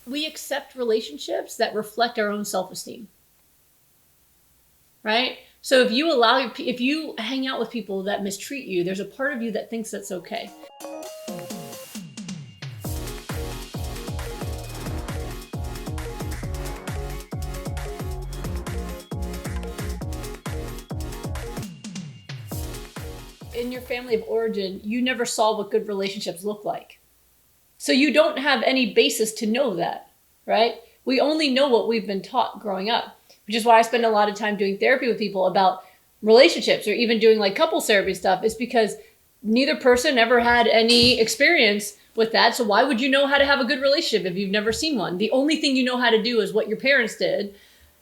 we accept relationships that reflect our own self-esteem, right? So if you hang out with people that mistreat you, there's a part of you that thinks that's okay. In your family of origin, you never saw what good relationships look like. So you don't have any basis to know that, right? We only know what we've been taught growing up, which is why I spend a lot of time doing therapy with people about relationships, or even doing like couples therapy stuff, is because neither person ever had any experience with that. So why would you know how to have a good relationship if you've never seen one? The only thing you know how to do is what your parents did.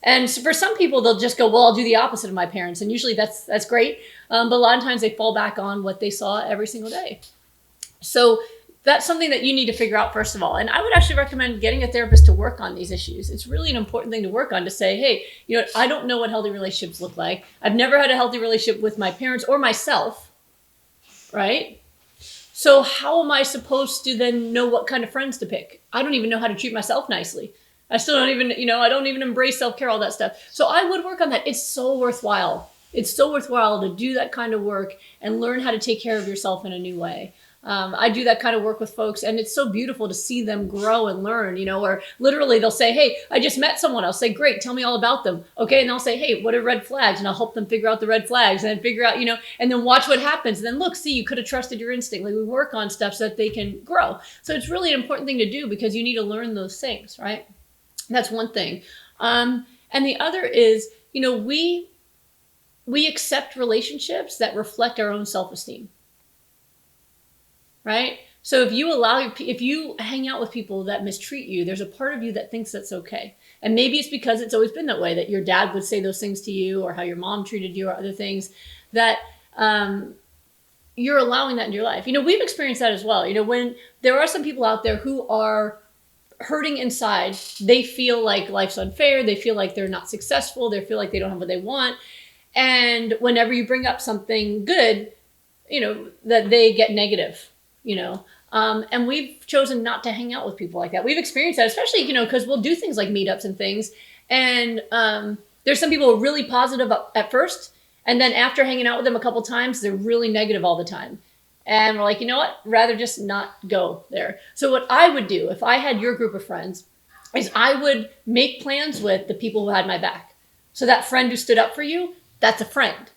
And so for some people, they'll just go, well, I'll do the opposite of my parents. And usually that's great. But a lot of times they fall back on what they saw every single day. So that's something that you need to figure out, first of all. And I would actually recommend getting a therapist to work on these issues. It's really an important thing to work on, to say, hey, you know, I don't know what healthy relationships look like. I've never had a healthy relationship with my parents or myself, right? So how am I supposed to then know what kind of friends to pick? I don't even know how to treat myself nicely. I still don't even, I don't even embrace self-care, all that stuff. So I would work on that. It's so worthwhile. It's so worthwhile to do that kind of work and learn how to take care of yourself in a new way. I do that kind of work with folks, and it's so beautiful to see them grow and learn, or literally they'll say, hey, I just met someone. I'll say, great, tell me all about them. Okay. And they'll say, hey, what are red flags? And I'll help them figure out the red flags, and then figure out, and then watch what happens. And then look, see, you could have trusted your instinct. Like, we work on stuff so that they can grow. So it's really an important thing to do, because you need to learn those things, right? That's one thing. And the other is, we accept relationships that reflect our own self-esteem, right? So if you hang out with people that mistreat you, there's a part of you that thinks that's okay. And maybe it's because it's always been that way, that your dad would say those things to you, or how your mom treated you, or other things, that you're allowing that in your life. We've experienced that as well. When there are some people out there who are hurting inside, they feel like life's unfair. They feel like they're not successful. They feel like they don't have what they want. And whenever you bring up something good, that they get negative, and we've chosen not to hang out with people like that. We've experienced that, especially, because we'll do things like meetups and things. And there's some people who are really positive at first. And then after hanging out with them a couple times, they're really negative all the time. And we're like, you know what? Rather just not go there. So what I would do if I had your group of friends is I would make plans with the people who had my back. So that friend who stood up for you, that's a friend.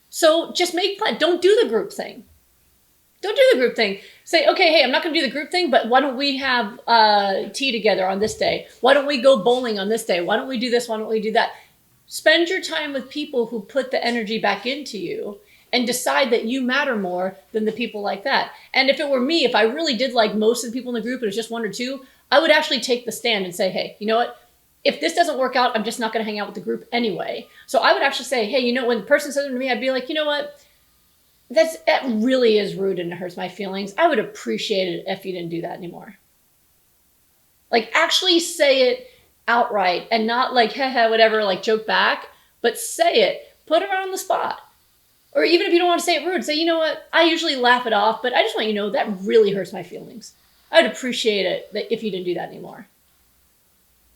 So just make plans. Don't do the group thing. Don't do the group thing. Say, okay, hey, I'm not going to do the group thing, but why don't we have tea together on this day? Why don't we go bowling on this day? Why don't we do this? Why don't we do that? Spend your time with people who put the energy back into you, and decide that you matter more than the people like that. And if it were me, if I really did like most of the people in the group, it was just one or two, I would actually take the stand and say, hey, you know what? If this doesn't work out, I'm just not going to hang out with the group anyway. So I would actually say, hey, when the person says it to me, I'd be like, you know what? That really is rude and it hurts my feelings. I would appreciate it if you didn't do that anymore. Like, actually say it outright, and not like, haha, whatever, like joke back, but say it, put her on the spot. Or even if you don't want to say it rude, say, you know what, I usually laugh it off, but I just want you to know that really hurts my feelings. I would appreciate it if you didn't do that anymore.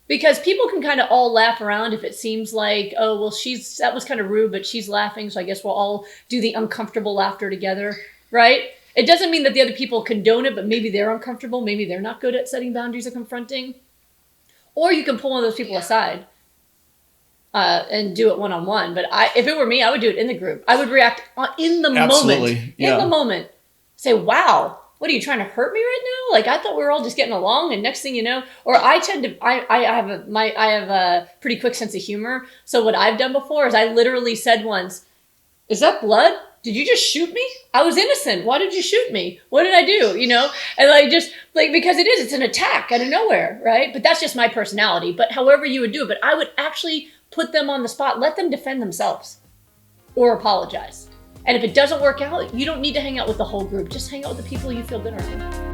Because people can kind of all laugh around if it seems like, oh, well, that was kind of rude, but she's laughing, so I guess we'll all do the uncomfortable laughter together, right? It doesn't mean that the other people condone it, but maybe they're uncomfortable. Maybe they're not good at setting boundaries or confronting. Or you can pull one of those people aside. And do it one-on-one. But if it were me, I would do it in the group. I would react in the Absolutely. moment. Yeah. In the moment. Say, wow, what are you trying to hurt me right now? Like, I thought we were all just getting along, and next thing you know, or I have a pretty quick sense of humor. So what I've done before is I literally said once, is that blood? Did you just shoot me? I was innocent. Why did you shoot me? What did I do? And because it's an attack out of nowhere, right? But that's just my personality. But however you would do it, but I would actually put them on the spot, let them defend themselves or apologize. And if it doesn't work out, you don't need to hang out with the whole group. Just hang out with the people you feel good around.